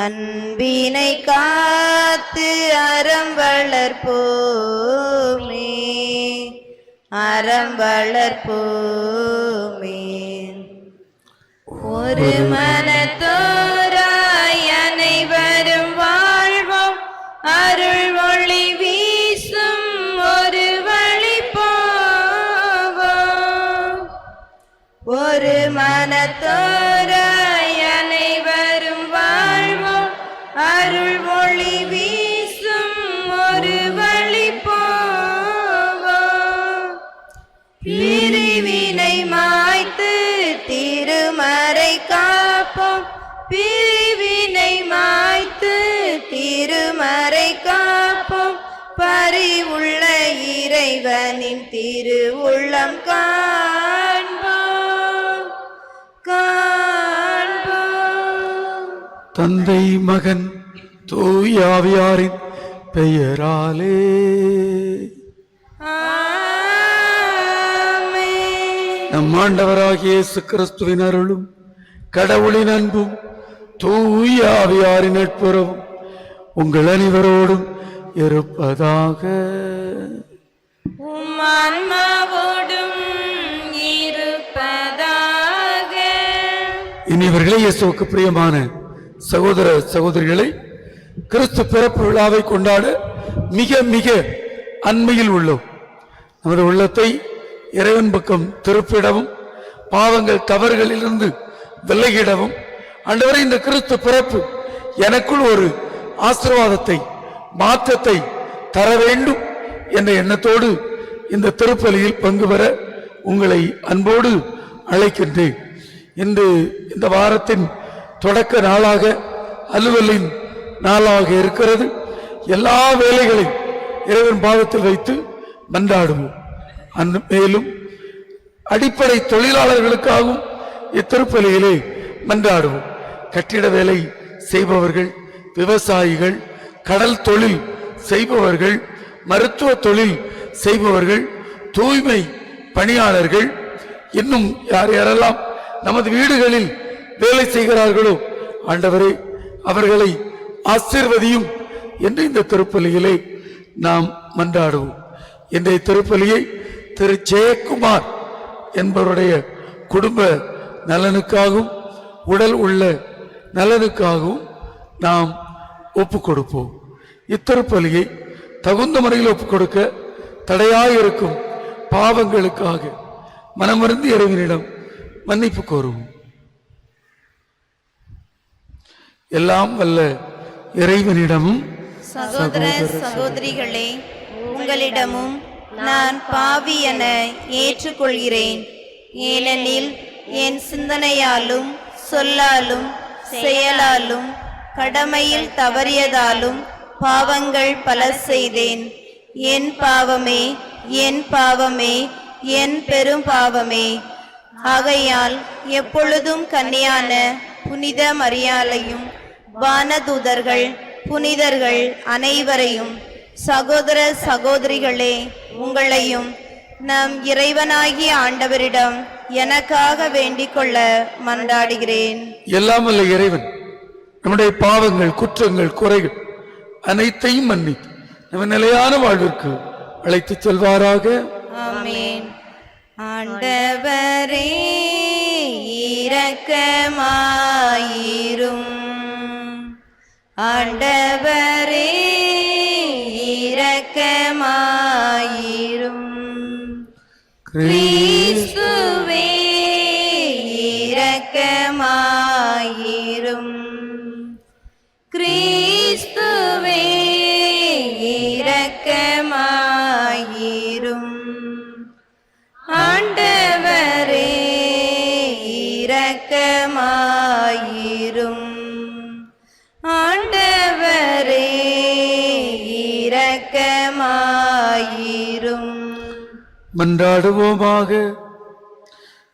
அன்பினை காத்து அறம் வளர்ப்போமே, அறம் வளர்ப்போமே. ஒரு மனத்தோராய் அனைவரும் வாழ்வோம், அருள் ஒளி வீசும் ஒரு வழி போவோம். ஒரு மனத்தோராய் அனைவரும் வாழ்வோம், அருள் ஒளி வீசும் ஒரு வழி போவோம். பிரிவினை மாய்த்து திருமறை காப்போம், பிரிவினை மாய்த்து திருமறை காப்போம். பரிவுள்ள இறைவனின் திருவுள்ளம் காண்போம், காண்போம். தந்தை மகன் தூய ஆவியாரின் பெயராலே நம் ஆண்டவராகிய இயேசு கிறிஸ்துவின் அருளும் கடவுளின் அன்பும் தூய ஆவியாரின் நட்புறவும் உங்கள் அனைவரோடும் இருப்பதாக. உம் ஆன்மாவோடும் இருப்பதாக. இனிவர்களே, இயேசுவுக்கு பிரியமான சகோதர சகோதரிகளை, கிறிஸ்து பிறப்பு விழாவை கொண்டாட மிக மிக அண்மையில் உள்ளோம். நமது உள்ளத்தை இறைவன் பக்கம் திருப்பிடவும், பாவங்கள் தவறுகளிலிருந்து விலகிடவும், ஆண்டவரே இந்த கிறிஸ்து பிறப்பு எனக்குள் ஒரு ஆசீர்வாதத்தை மாற்றத்தை தர வேண்டும் என்ற எண்ணத்தோடு இந்த திருப்பலியில் பங்கு பெற உங்களை அன்போடு அழைக்கின்றேன். இன்று இந்த வாரத்தின் தொடக்க நாளாக, அலுவலின் நாளாக இருக்கிறது. எல்லா வேலைகளையும் இறைவன் பாதத்தில் வைத்து மன்றாடுவோம். மேலும் அடிப்படை தொழிலாளர்களுக்காகவும் இத்திருப்பலியிலே மன்றாடுவோம். கட்டிட வேலை செய்பவர்கள், விவசாயிகள், கடல் தொழில் செய்பவர்கள், மருத்துவ தொழில் செய்பவர்கள், தூய்மை பணியாளர்கள், இன்னும் யார் யாரெல்லாம் நமது வீடுகளில் வேலை செய்கிறார்களோ ஆண்டவரே அவர்களை ஆசீர்வதியும் என்று இந்த திருப்பலியிலே நாம் மன்றாடுவோம். இன்றைய திருப்பலியை திரு ஜெயக்குமார் என்பவருடைய குடும்ப நலனுக்காகவும் உடல் உள்ள நலனுக்காகவும் நாம் ஒப்பு கொடுப்போம். இத்திருப்பலியை தகுந்த முறையில் ஒப்புக் கொடுக்க தடையாயிருக்கும் பாவங்களுக்காக மனமருந்து இறைவனிடம் மன்னிப்பு கோருவோம். எல்லாம் வல்ல இறைவனிடமும் சகோதர சகோதரிகளே, உங்களிடமும் நான் பாவி என ஏற்றுக்கொள்கிறேன். ஏனெனில் என் சிந்தனையாலும் சொல்லாலும் செயலாலும் கடமையில் தவறியதாலும் பாவங்கள் பல செய்தேன். என் பாவமே, என் பாவமே, என் பெரும் பாவமே. ஆகையால் எப்பொழுதும் கன்னியான புனித மரியாளையும் வானதூதர்கள் புனிதர்கள் அனைவரையும், சகோதர சகோதரிகளே உங்களையும் நம் இறைவனாகிய ஆண்டவரிடம் எனக்காக வேண்டிக் கொள்ள மன்றாடுகிறேன். எல்லாம் வல்ல இறைவன் நம்முடைய பாவங்கள், குற்றங்கள், குறைகள் அனைத்தையும் மன்னித்து நம்ம நிலையான வாழ்விற்கு அழைத்து செல்வாராக. ஆமென். ஆண்டவரே இரக்கமாயிரும், ஆண்டவரே இரக்கமாயிரும். கிறிஸ்துவே இரக்கமாயிரும், கிறிஸ்துவே இரக்கமாயிரும். ஆண்டவரே இரக்கமாயிரும், ஆண்டவரே இரக்கமாயிரும். மன்றாடுவோமாக.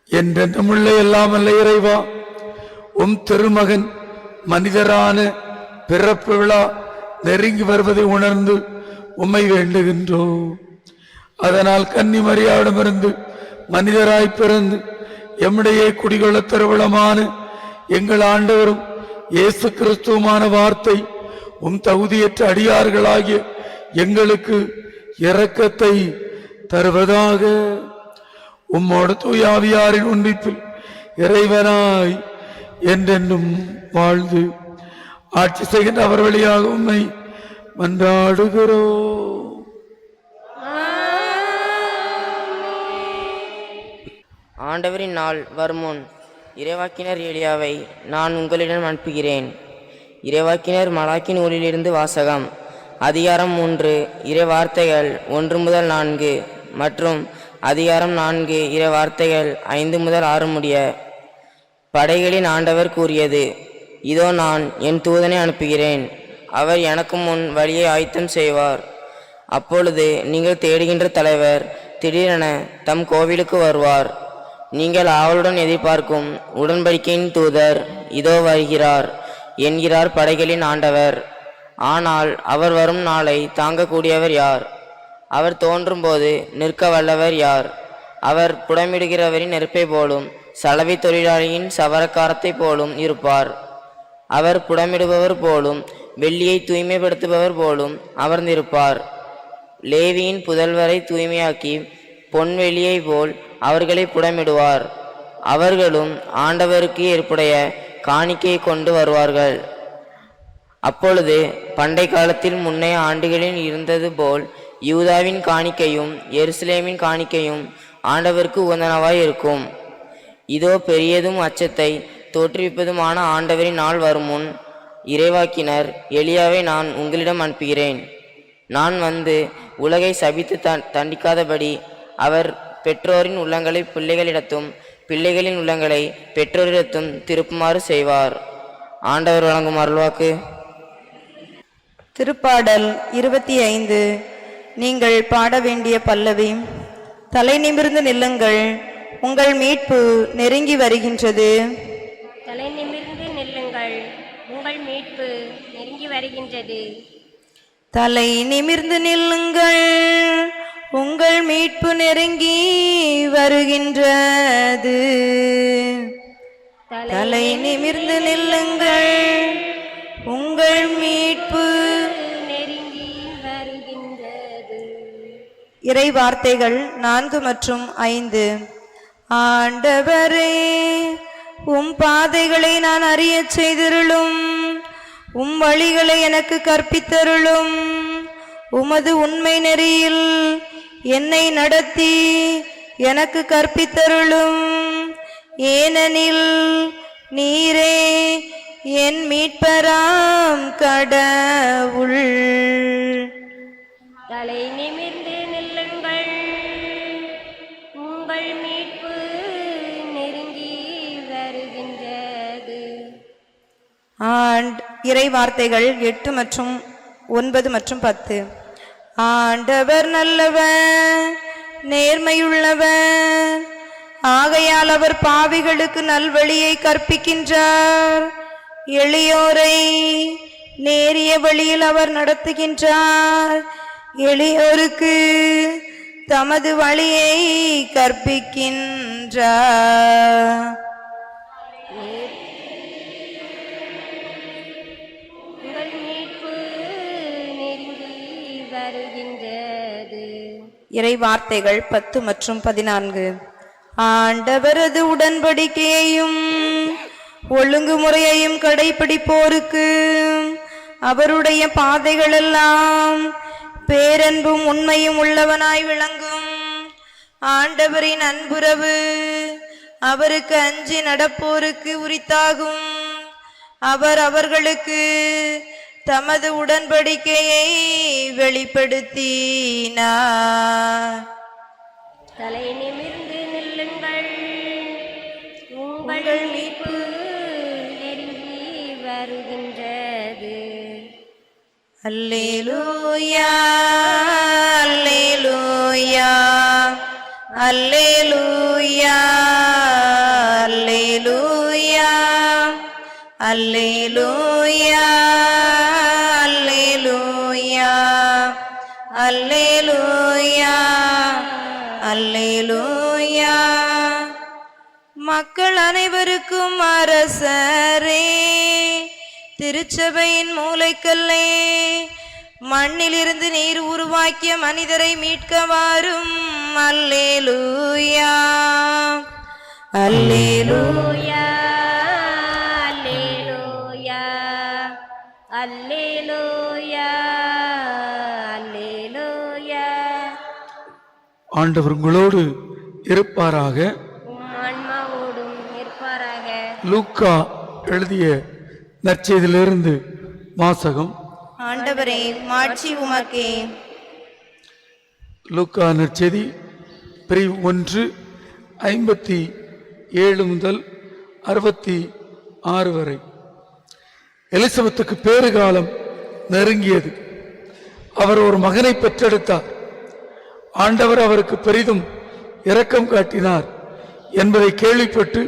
என்றென்றுமுள்ள எல்லாம் அல்ல இறைவா, உம் திருமகன் மனிதரான பிறப்பு விழா நெருங்கி வருவதை உணர்ந்து உம்மை வேண்டுகின்றோம். அதனால் கன்னி மரியாவிடமிருந்து மனிதராய் பிறந்து எம்முடைய குடிகொள்ள திருவிழமான எங்கள் ஆண்டவரும் இயேசு கிறிஸ்துவுமான வார்த்தை உம் தகுதியற்ற அடியார்களாகிய எங்களுக்கு இரக்கத்தை தருவதாக. உம்மோடு தூய ஆவியாரின் ஒன்றிப்பில் இறைவனாய் என்றென்றும் வாழ்ந்து ஆட்சி செய்கின்ற அவர் வழியாக உம்மை மன்றாடுகிறோம். ஆண்டவரின் நாள் வருமுன் இறைவாக்கினர் எலியாவை நான் உங்களிடம் அனுப்புகிறேன். இறைவாக்கினர் மலாக்கி நூலிலிருந்து வாசகம். அதிகாரம் 3 இறை வார்த்தைகள் 1 முதல் 4 மற்றும் அதிகாரம் 4 இறை வார்த்தைகள் 5 முதல் 6 முடிய. படைகளின் ஆண்டவர் கூறியது, இதோ நான் என் தூதனை அனுப்புகிறேன். அவர் எனக்கு முன் வழியை ஆயத்தம் செய்வார். அப்பொழுது நீங்கள் தேடுகின்ற தலைவர் திடீரென தம் கோவிலுக்கு வருவார். நீங்கள் ஆவலுடன் எதிர்பார்க்கும் உடன்படிக்கையின் தூதர் இதோ வருகிறார் என்கிறார் படைகளின் ஆண்டவர். ஆனால் அவர் வரும் நாளை தாங்கக்கூடியவர் யார்? அவர் தோன்றும் போது நிற்க வல்லவர் யார்? அவர் புடமிடுகிறவரின் நெருப்பை போலும் சலவை தொழிலாளியின் சவரக்காரத்தை போலும் இருப்பார். அவர் புடமிடுபவர் போலும் வெள்ளியை தூய்மைப்படுத்துபவர் போலும் அமர்ந்திருப்பார். லேவியின் புதல்வரை தூய்மையாக்கி பொன்வெளியை போல் அவர்களை புடமிடுவார். அவர்களும் ஆண்டவருக்கு ஏற்புடைய காணிக்கையை கொண்டு வருவார்கள். அப்பொழுது பண்டை காலத்தில் முன்னைய ஆண்டுகளில் இருந்தது போல் யூதாவின் காணிக்கையும் எருசலேமின் காணிக்கையும் ஆண்டவருக்கு உகந்தனவாய் இருக்கும். இதோ பெரியதும் அச்சத்தை தோற்றுவிப்பதுமான ஆண்டவரின் நாள் வரும் முன் இறைவாக்கினர் எலியாவை நான் உங்களிடம் அனுப்புகிறேன். நான் வந்து உலகை சபித்து தண்டிக்காதபடி அவர் பெற்றோரின் உள்ளங்களை பிள்ளைகளிடத்தும் பிள்ளைகளின் உள்ளங்களை பெற்றோரிடத்தும் திருப்புமாறு செய்வார். ஆண்டவர் வழங்கும் அருள்வாக்கு. திருப்பாடல் 25. நீங்கள் பாட வேண்டிய பல்லவி. தலை நிமிர்ந்து நில்லுங்கள், உங்கள் மீட்பு நெருங்கி வருகின்றது. தலை நிமிர்ந்து நில்லுங்கள், உங்கள் மீட்பு நெருங்கி வருகின்றது. தலை நிமிர்ந்து நில்லுங்கள், உங்கள் மீட்பு நெருங்கி வருகின்றது. தலை நிமிர்ந்து நில்லுங்கள், உங்கள் மீட்பு நெருங்கி வருகின்றது. இறை வார்த்தைகள் 4 மற்றும் 5. ஆண்டவரே, உம் பாதைகளை நான் அறியச் செய்திருளும், உம் வழிகளை எனக்கு கற்பித்தருளும். உமது உண்மை நெறியில் என்னை நடத்தி எனக்கு கற்பித்தருளும். ஏனெனில் நீரே என் மீட்பராம் கடவுள். தலை நிமிர்ந்து நில்லுங்கள், உங்கள் மீட்பு நெருங்கி வருகின்றது. இறை வார்த்தைகள் 8 மற்றும் 9 மற்றும் 10. ஆண்டவர் நல்லவர், நேர்மையுள்ளவர். ஆகையால் அவர் பாவிகளுக்கு நல்வழியை கற்பிக்கின்றார். எளியோரை நேரிய வழியில் அவர் நடத்துகின்றார். எளியோருக்கு தமது வழியை கற்பிக்கின்றார். உங்கள் மீட்பு நெருங்கி வருகின்றது. இறை வார்த்தைகள் 10 மற்றும் 14. ஆண்டவரது உடன்படிக்கையையும் ஒழுங்குமுறையையும் கடைபிடிப்போருக்கு அவருடைய பாதைகளெல்லாம் பேரன்பும் உண்மையும் உள்ளவனாய் விளங்கும். ஆண்டவரின் அன்புறவு அவருக்கு அஞ்சி நடப்போருக்கு உரித்தாகும். அவர் அவர்களுக்கு தமது உடன்படிக்கையை வெளிப்படுத்தினார். தலை நிமிர்ந்து நில்லுங்கள், உங்கள் மீட்பு நெருங்கி வருகின்றது. அல்லேலூயா, அல்லேலூயா, அல்லேலூயா, அல்லேலூயா, அல்லேலூயா, அல்லேலூயா, அல்லேலூயா, அல்லேலூயா. மக்கள் அனைவருக்கும் அரசரே, திருச்சபையின் மூலைக்கல்லே, மண்ணிலிருந்து நீர் உருவாக்கிய மனிதரை மீட்க வாரும். அல்லேலூயா அல்லேலூயா அல்லேலூயா அல்லேலூயா அல்லேலூயா. ஆண்டவர் உங்களோடு இருப்பாராக. ஆன்மாவோடும் இருப்பாராக. லூக்கா எழுதிய நற்செய்தியிலிருந்து வாசகம். ஆண்டவரே, மாட்சி உமக்கே. லூக்கா நற்செய்தி பிரிவு 1 57 முதல் 66 வரை. எலிசபெத்துக்கு பேறுகாலம் நெருங்கியது. அவர் ஒரு மகனை பெற்றெடுத்தார். ஆண்டவர் அவருக்கு பெரிதும் இரக்கம் காட்டினார் என்பதை கேள்விப்பட்டு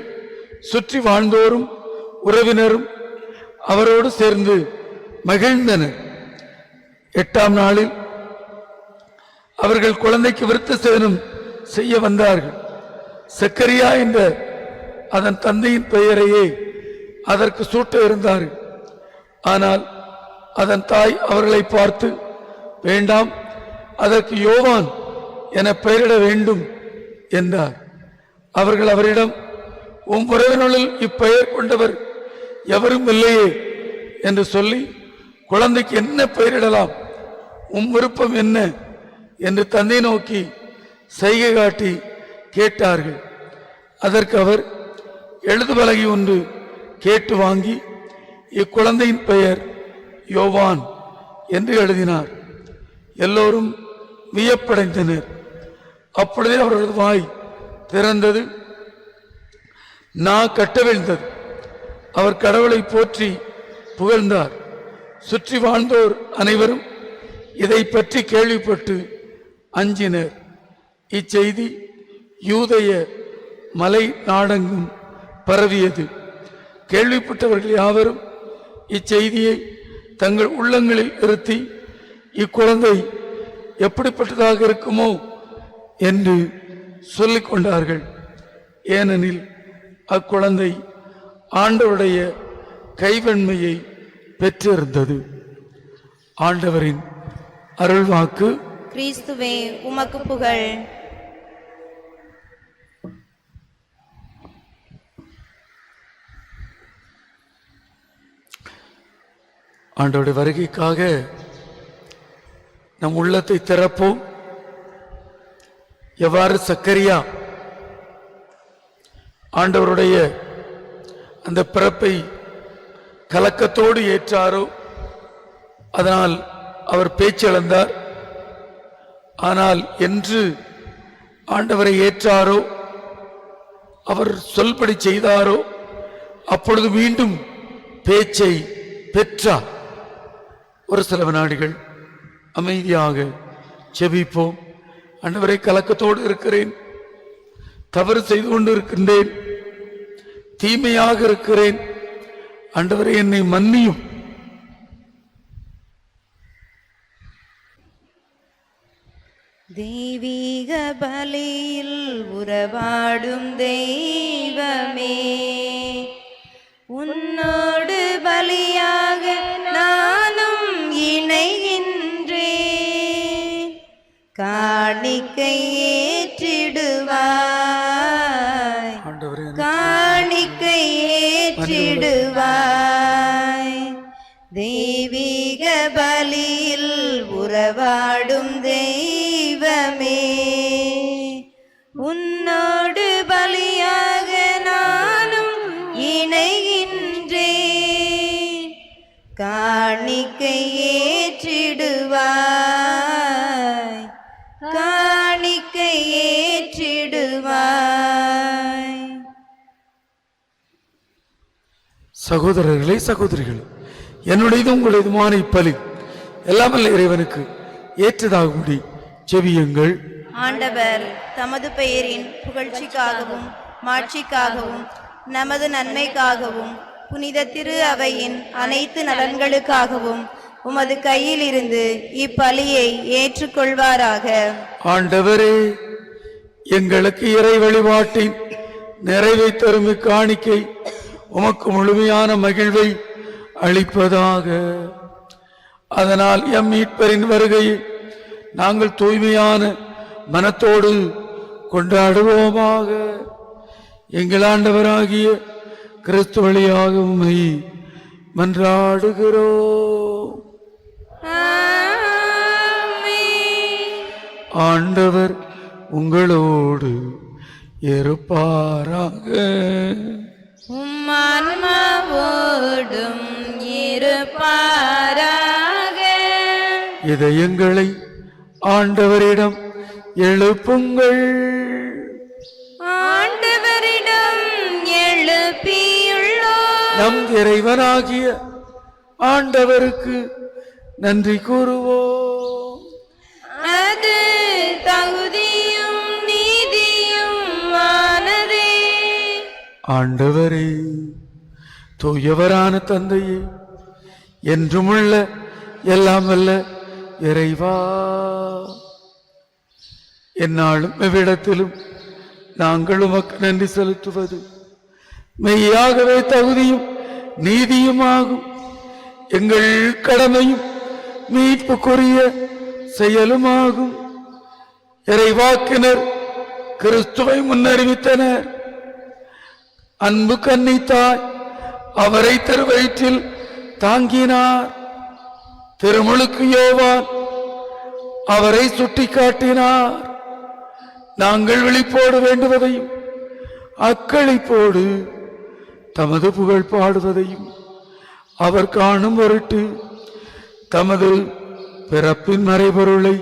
சுற்றி வாழ்ந்தோரும் உறவினரும் அவரோடு சேர்ந்து மகிழ்ந்தனர். 8ஆம் நாளில் அவர்கள் குழந்தைக்கு விருத்த சேதனம் செய்ய வந்தார்கள். சக்கரியா என்ற அதன் தந்தையின் பெயரையே அதற்கு சூட்ட இருந்தார்கள். ஆனால் அதன் தாய் அவர்களை பார்த்து, வேண்டாம், அதற்கு யோவான் என பெயரிட வேண்டும் என்றார். அவர்கள் அவரிடம், உம் உறவினரில் இப்பெயர் கொண்டவர் எவரும் இல்லையே என்று சொல்லி, குழந்தைக்கு என்ன பெயரிடலாம், உம் விருப்பம் என்ன என்று தந்தை நோக்கி செய்கை காட்டி கேட்டார்கள். அதற்கு அவர் எழுதுபலகை ஒன்று கேட்டு வாங்கி, இக்குழந்தையின் பெயர் யோவான் என்று எழுதினார். எல்லோரும் வியப்படைந்தனர். அப்பொழுதே அவரது வாய் திறந்தது, நா கட்டவிழ்ந்தது. அவர் கடவுளை போற்றி புகழ்ந்தார். சுற்றி வாழ்ந்தோர் அனைவரும் இதை பற்றி கேள்விப்பட்டு அஞ்சினர். இச்செய்தி யூதேய மலை நாடெங்கும் பரவியது. கேள்விப்பட்டவர்கள் யாவரும் இச்செய்தியை தங்கள் உள்ளங்களில் இருத்தி, இக்குழந்தை எப்படிப்பட்டதாக இருக்குமோ என்று சொல்லிக் கொண்டார்கள். ஏனெனில் அக்குழந்தை ஆண்டவருடைய கைவன்மையை பெற்றிருந்தது. ஆண்டவரின் அருள்வாக்கு. கிறிஸ்துவே, உமக்கு புகழ். ஆண்டவருடைய வருகைக்காக நம் உள்ளத்தை திறப்போம். எவ்வாறு சக்கரியா ஆண்டவருடைய அந்த பிறப்பை கலக்கத்தோடு ஏற்றாரோ, அதனால் அவர் பேச்சிழந்தார். ஆனால் என்று ஆண்டவரை ஏற்றாரோ, அவர் சொல்படி செய்தாரோ, அப்பொழுது மீண்டும் பேச்சை பெற்றார். ஒரு சில வினாடிகள் அமைதியாக செபிப்போம். ஆண்டவரை, கலக்கத்தோடு இருக்கிறேன், தவறு செய்து கொண்டு இருக்கின்றேன், தீமையாக இருக்கிறேன். ஆண்டவரை, என்னை மன்னியும். தெய்வீக பலியில் உறவாடும் தெய்வமே, உன்னோடு பலியாக நானும் இணைகின்றேன். காணிக்கை ஏற்றிடுவாய், காணிக்கை ஏற்றிடுவாய். தெய்வீக பலியில் உறவாடும் தெய்வமே, உன்னோடு பலியாக நானும் இணைகின்றேன். காணிக்கை ஏற்றிடுவாய், காணிக்கை ஏற்றிடுவாய். சகோதரர்களே, சகோதரிகளே, என்னுடையது உங்களுடையதுமான இப்பலி எல்லாமல்ல இறைவனுக்கு ஏற்றதாகும்படி செவியுங்கள். ஆண்டவர் தமது பெயரின் புகழ்ச்சிக்காகவும் மாட்சிக்காகவும் நமது நன்மைக்காகவும் புனித திரு அவையின் அனைத்து நலன்களுக்காகவும் உமது கையில் இருந்து இப்பலியை ஏற்றுக்கொள்வாராக. ஆண்டவரே, எங்களுக்கு இறை வழிபாட்டின் நிறைவை தரும் காணிக்கை உமக்கு முழுமையான மகிழ்வை அளிப்பதாக. அதனால் எம் மீட்பரின் வருகையை நாங்கள் தூய்மையான மனத்தோடு கொண்டாடுவோமாக. எங்கள் ஆண்டவராகிய கிறிஸ்து வழியாக உம்மை மன்றாடுகிறோம். ஆண்டவர் உங்களோடு இருப்பாராக. உம்மான்மாவோடும் இருப்பாராக. இதயங்களை ஆண்டவரிடம் எழுப்புங்கள். ஆண்டவரிடம் எழுப்பியுள்ளோம். நம் இறைவனாகிய ஆண்டவருக்கு நன்றி கூறுவோம். அது தகுதியும் நீதியும் ஆனதே. ஆண்டவரே, தூயவரான தந்தையே, என்றுமுள்ள எல்லாம் வல்ல இறைவா, எந்நாளும் எவ்விடத்திலும் நாங்கள் உமக்கு நன்றி செலுத்துவது மெய்யாகவே தகுதியும் நீதியுமாகும். எங்கள் கடமையும் மீட்புக்குரிய செயலுமாகும். இறைவாக்கினர் கிறிஸ்துவை முன்னறிவித்தனர். அன்பு கன்னித்தாய் அவரை திருவயிற்றில் தாங்கினார். திருமுழுக்கு யோவான் அவரை சுட்டிக்காட்டினார். நாங்கள் விழிப்போடு வேண்டுவதையும் அக்களிப்போடு தமது புகழ் பாடுவதையும் அவர் காணும் பொருட்டு தமது பிறப்பின் மறைபொருளை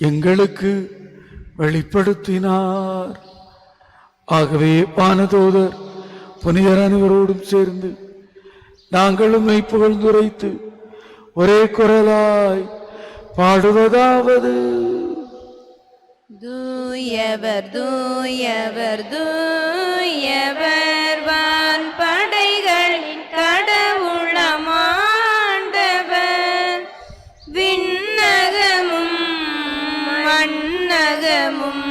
எங்களுக்கு வெளிப்படுத்தினார். ஆகவே வானதூதர் புனிதர் அனைவரோடும் சேர்ந்து நாங்களும் உம்மை புகழ்ந்துரைத்து ஒரே குரலாய் பாடுவதாவது: தூயவர் தூயவர் தூயவர் வான் படைகளின் கடவுளமாண்டவர். விண்ணகமும் மண்ணகமும்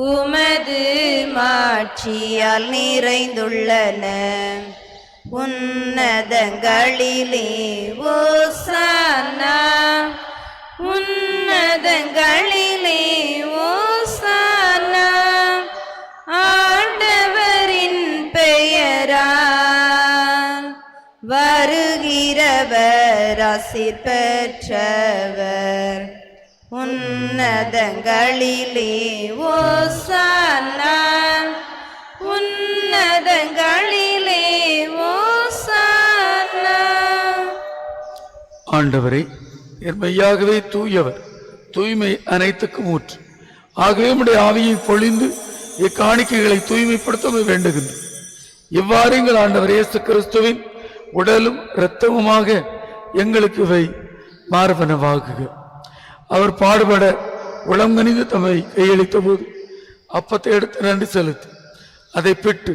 உமது மாட்சியால் நிறைந்துள்ளன. உன்னதங்களிலே ஓசானா, உன்னதங்களிலே ஓசானா. ஆண்டவரின் பெயரால் வருகிறவர் ஆசீர் பெற்றவர். உன்னதங்களிலே ஓசானா, உன்னதங்களிலே ஓசானா. ஆண்டவரே, மெய்யாகவே தூயவர், தூய்மை அனைத்துக்கும் ஊற்று. ஆகவே உம்முடைய ஆவியை பொழிந்து இக்காணிக்கைகளை தூய்மைப்படுத்த வேண்டுகின்றோம். இவ்வாறு எங்கள் ஆண்டவர் இயேசு கிறிஸ்துவின் உடலும் இரத்தமுமாக எங்களுக்கு இவை மார்பனவாகுக. அவர் பாடுபட உளங்கனிந்து தம்மை கையளித்த போது அப்பத்தை எடுத்து நன்றி செலுத்தி அதை பிட்டு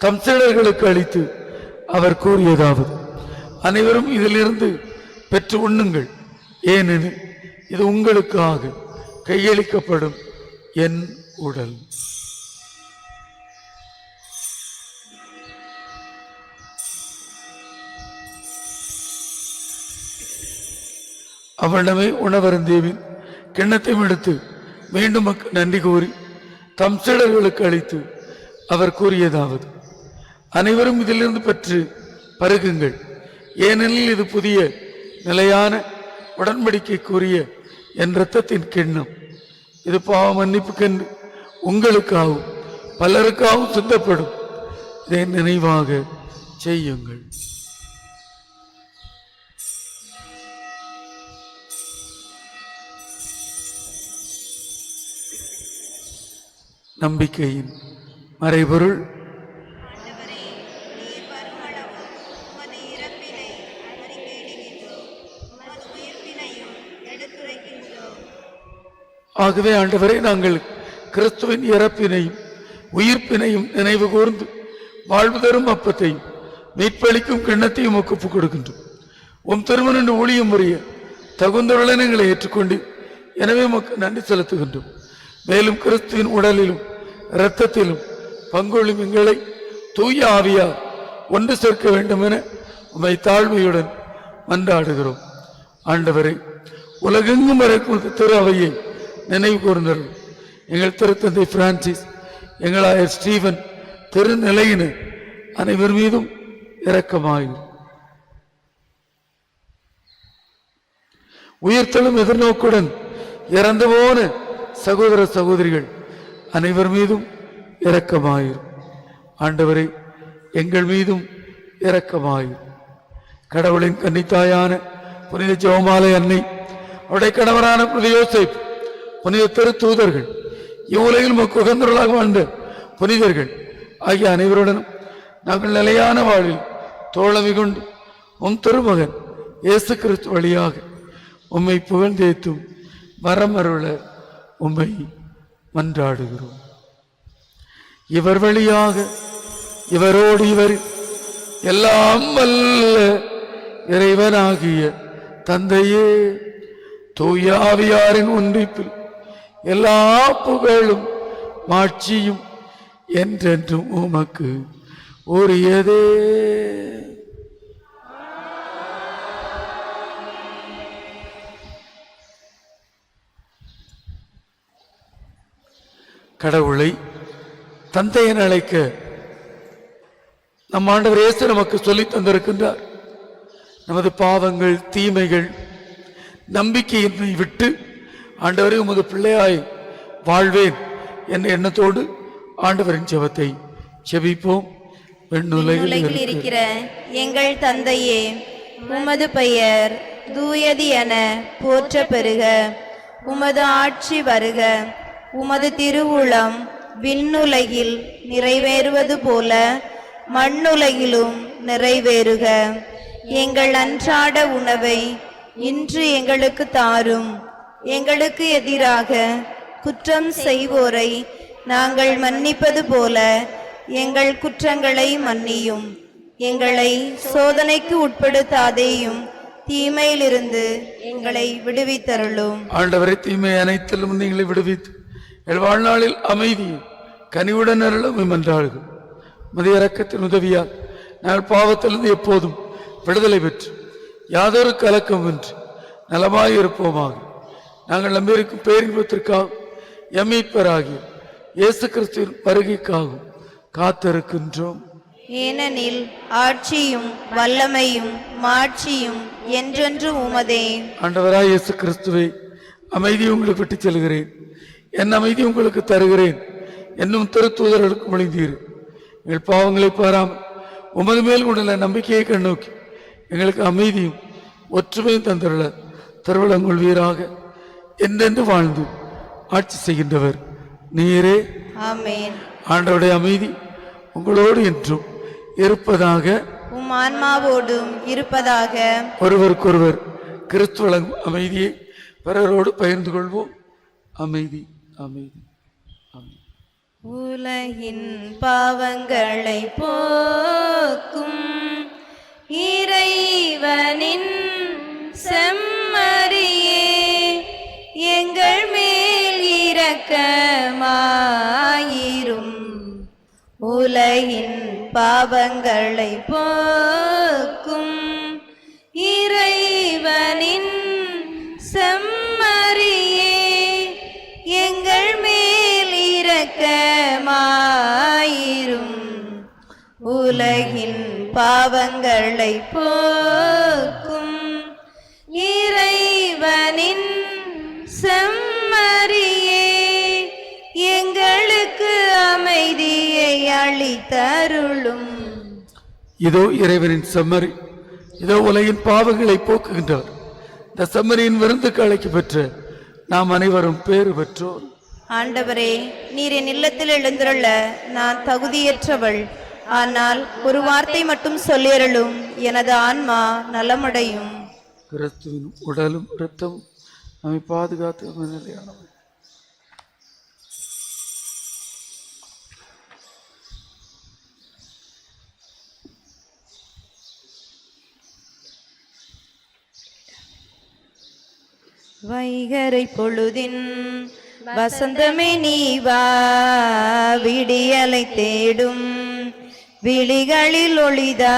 தம் சீடர்களுக்கு அளித்து அவர் கூறியதாவது: அனைவரும் இதிலிருந்து பெற்று உண்ணுங்கள், ஏனெனில் இது உங்களுக்காக கையளிக்கப்படும் என் உடல். அவனிடமே உணவருந்தேவின் கிண்ணத்தையும் எடுத்து மீண்டும் நன்றி கூறி தம் சீடர்களுக்கு அளித்து அவர் கூறியதாவது: அனைவரும் இதிலிருந்து பெற்று பருகுங்கள், ஏனெனில் இது புதிய நிலையான உடன்படிக்கைக்குரிய என் இரத்தத்தின் கிண்ணம். இது பாவ மன்னிப்புக்கென்று உங்களுக்காகவும் பலருக்காகவும் சிந்தப்படும். இதை நினைவாக செய்யுங்கள். நம்பிக்கையின் மறைபொருள்: ஆகவே ஆண்டவரே, நாங்கள் கிறிஸ்துவின் இறப்பினையும் உயிர்ப்பினையும் நினைவு கூர்ந்து வாழ்வு தரும் அப்பத்தையும் மீட்பளிக்கும் கிண்ணத்தையும் ஒப்புக் கொடுக்கின்றோம். உம் திருமண ஊழியம் முறைய தகுந்தவர்களை எங்களை ஏற்றுக்கொண்டு எனவே உமக்கு நன்றி செலுத்துகின்றோம். மேலும் கிறிஸ்துவின் உடலிலும் இரத்தத்திலும் பங்கொள்ளும் எங்களை தூய ஆவியார் ஒன்று சேர்க்க வேண்டும் என உம்மை தாழ்மையுடன் மன்றாடுகிறோம். ஆண்டவரை, உலகெங்கும் இருக்கும் திரு அவையை நினைவு கூர்ந்தல். எங்கள் திருத்தந்தை பிரான்சிஸ், எங்கள் ஆயர் ஸ்டீவன், திருநிலையினர் அனைவர் மீதும் இரக்கமாயும். உயிர்த்தெழும் எதிர்நோக்குடன் இறந்து போன சகோதர சகோதரிகள் அனைவர் மீதும் இரக்கமாயிரும். ஆண்டவரை, எங்கள் மீதும் இரக்கமாயிரும். கடவுளின் கன்னித்தாயான புனித ஜெபமாலை அன்னை, அவருடைய கணவரான புனித யோசேப்பு, புனித திருத்தூதர்கள், இவ்வுலகில் நமக்கு உகந்தவர்களாக வாழ்ந்த புனிதர்கள் ஆகிய அனைவருடனும் நாங்கள் நிலையான வாழ்வில் தோழமை கொண்டு உம் திருமகன் இயேசு கிறிஸ்து வழியாக உம்மை புகழ்ந்தேத்தும் வரமருள உம்மை மன்றாடுகிறோம். இவர் வழியாக இவரோடு இவர் எல்லாம் வல்ல இறைவனாகிய தந்தையே, தூய ஆவியாரின் ஒன்றிப்பில் எல்லா புகழும் மாட்சியும் என்றென்றும் உமக்கு உரியதே. கடவுளை தந்தை என அழைக்க நம் ஆண்டவர் இயேசு நமக்கு சொல்லித் தந்திருக்கின்றார். நமது பாவங்கள், தீமைகள், நம்பிக்கையின்மை விட்டு ஆண்டவரே உமது பிள்ளையாய் வாழ்வேன் என்ற எண்ணத்தோடு ஆண்டவரின் ஜெபத்தை செபிப்போம். விண்ணுலகில் இருக்கிற எங்கள் தந்தையே, உமது பெயர் தூயது என போற்ற பெறுக. உமது ஆட்சி வருக. உமது திருவுளம் விண்ணுலகில் நிறைவேறுவது போல மண்ணுலகிலும் நிறைவேறுக. எங்கள் அன்றாட உணவை இன்று எங்களுக்கு தாரும். எங்களுக்கு எதிராக குற்றம் செய்வோரை நாங்கள் மன்னிப்பது போல எங்கள் குற்றங்களை மன்னியும். எங்களை சோதனைக்கு உட்படுத்தாதேயும், தீமையிலிருந்து எங்களை விடுவித்தருளும். ஆண்டவரை, தீமை அனைத்திலும் எங்களை விடுவித்து எங்கள் வாழ்நாளில் அமைதி கனிவுடன் அருளும் என்றார்கள். மதிய இரக்கத்தின் உதவியால் நாங்கள் பாவத்திலிருந்து எப்போதும் விடுதலை பெற்று யாதொரு கலக்கமின்றி நலமாயிருப்போமாக. நாங்கள் நம்பியிருக்கும் பேரின்பத்திற்காக எம்மீட்பராகிய இயேசு கிறிஸ்துவின் வருகைக்காகவும் காத்திருக்கின்றோம். ஏனெனில் ஆட்சியும் வல்லமையும் மாட்சியும் என்றென்று உமதே. ஆண்டவராய் இயேசு கிறிஸ்துவை, அமைதியை உங்களுக்கு விட்டு செல்கிறேன், என் அமைதி உங்களுக்கு தருகிறேன் என்னும் திருத்தூதர்களுக்கு மொழிந்தீர். எங்கள் பாவங்களை பாராமல் உமது மேல் உள்ள நம்பிக்கையை கண்ணோக்கி எங்களுக்கு அமைதியும் ஒற்றுமையும் தந்துள்ள திருவிழங்கொள்வீராக. என்றென்று வாழ்ந்து ஆட்சி செய்கின்றவர் நீரே. ஆமென். ஆண்டவருடைய அமைதி உங்களோடு என்றும் இருப்பதாக, உம் ஆன்மாவோடும் இருப்பதாக. ஒருவருக்கொருவர் கிறிஸ்து வழங்கும் அமைதியை பிறரோடு பகிர்ந்து கொள்வோம். அமைதி, அமைதி, அமைதி. உலகின் பாவங்களை போக்கும் இறைவனின் செம்மறியே, எங்கள் மேல் இரக்கமாயிரும். உலகின் பாவங்களை போக்கும் இறைவனின் செம்மறியே, எங்கள் மேல் இரக்கமாயிரும். உலகின் பாவங்களை போக்கும் இறைவனின் செம்மறியே, எங்களுக்கு அமைதியை அளித்தருளும். இதோ இறைவனின் செம்மறி, இதோ உலகின் பாவங்களை போக்குகின்றார். இந்த செம்மறியின் விருந்துக்கு அழைக்க பெற்ற நாம் அனைவரும் பேறு பெற்றோர். ஆண்டவரே, நீர் என் இல்லத்தில் எழுந்துள்ள நான் தகுதியற்றவள். ஆனால் ஒரு வார்த்தை மட்டும் சொல்லியருளும், எனது ஆன்மா நலமடையும். கிறிஸ்துவின் உடலும் இரத்தமும் நம்மை பாதுகாத்து நிலையானவை. வைகரை பொழுதின் வசந்தமே நீ வா விடியலை தேடும் விழிகளில் ஒளிதா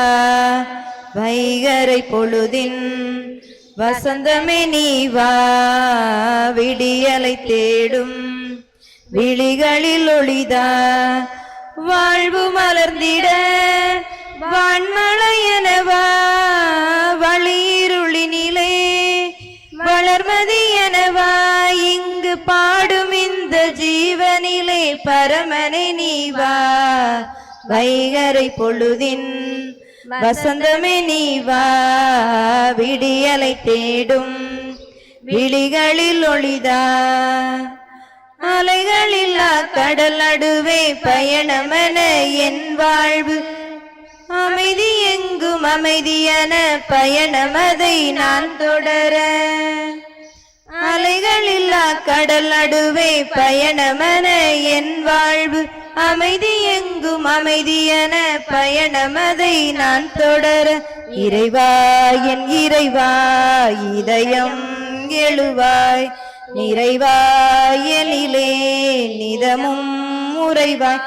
வைகரை பொழுதின் வசந்தமே நீ வா விடியலை தேடும் விழிகளில் ஒளிதா வாழ்வு மலர்ந்திட வான்மழையனவா வழியிருளினிலே வளர்மதி எனவா இங்கு பாடும் இந்த ஜீவனிலே பரமனை நீவா வைகரை பொழுதின் வசந்தமே நீவா விடியலை தேடும் விழிகளில் ஒளிதா அலைகளில்லா கடல் நடுவே பயணமென என் வாழ்வு அமைதி எங்கும் அமைதியென பயணமதை நான் தொடர அலைகளில்லா கடல் நடுவே பயணமென என் வாழ்வு அமைதி எங்கும் அமைதியென பயணமதை நான் தொடர இறைவா என் இறைவா இதயம் எழுவாய் நிறைவாயலிலே நிதமும் உறைவாய்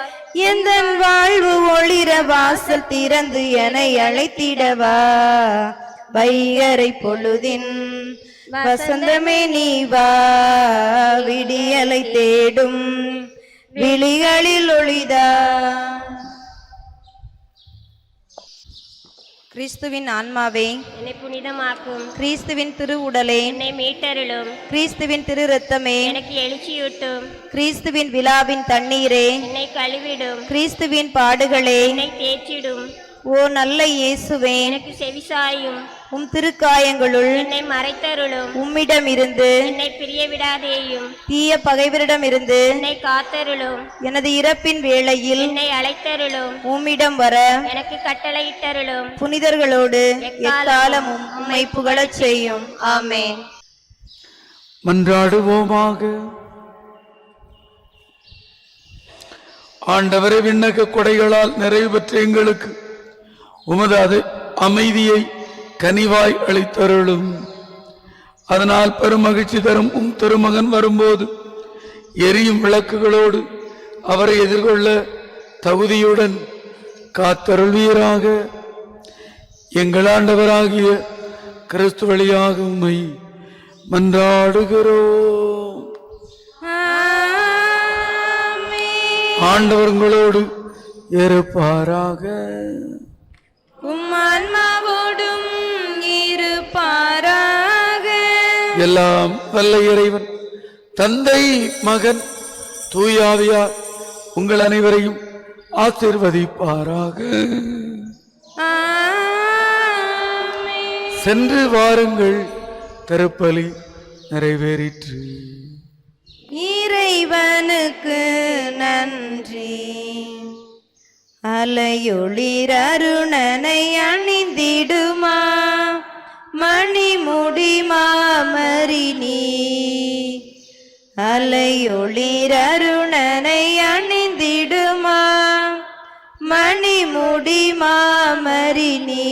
எந்தன் வாழ்வு ஒளிர வாசல் திறந்து என்னை அழைத்திடவா வைகரை பொழுதின் வசந்தமே நீவா விடியலை தேடும் விழிகளில் ஒளிதா. கிறிஸ்துவின் ஆன்மாவே என்னை புனிதமாக்கும். கிறிஸ்துவின் திரு உடலே என்னை மீட்டருளும். கிறிஸ்துவின் திரு இரத்தமே எனக்கு எழுச்சியூட்டும். கிறிஸ்துவின் விழாவின் தண்ணீரே என்னை கழுவிடும். கிறிஸ்துவின் பாடுகளே என்னை தேற்றிடும். ஓ நல்ல இயேசுவே எனக்கு செவிசாயும். உம் திருக்காயங்களுள் என்னை மறைத்தருளும். உம்மிடம் இருந்து என்னை பிரிய விடாதேயும். தீய பகைவரிடம் இருந்து என்னை காத்தருளும். எனது இறப்பின் வேளையில் என்னை அழைத்தருளும். உம்மிடம் வர எனக்கு கட்டளையிட்டருளும். புனிதர்களோடு எக்காலமும் உம்மை புகழச் செய்யும். ஆமென். மன்றாடுவோமாக. ஆண்டவரை விண்ணக கொடைகளால் நிறைவு பெற்ற எங்களுக்கு உமது அமைதியை கனிவாய் அளித்தருளும். அதனால் பெருமகிழ்ச்சி தரும் உம் திருமகன் வரும்போது எரியும் விளக்குகளோடு அவரை எதிர்கொள்ள தகுதியுடன் காத்தருள்வீராக. எங்கள் ஆண்டவராகிய கிறிஸ்து வழியாக உம்மை மன்றாடுகிறோம். ஆண்டவர் உங்களோடு இருப்பாராக. உம்மான்மாவோடும் இருப்பாராக. எல்லாம் வல்ல இறைவன் தந்தை மகன் தூயாவியார் உங்கள் அனைவரையும் ஆசீர்வதிப்பாராக. சென்று வாருங்கள், திருப்பலி நிறைவேறிற்று. இறைவனுக்கு நன்றி. அலையொளிர் அருணனை அணிந்திடுமா மணிமுடி மாமரினி. அலையொளிர் அருணனை அணிந்திடுமா மணிமுடி மாமரினி.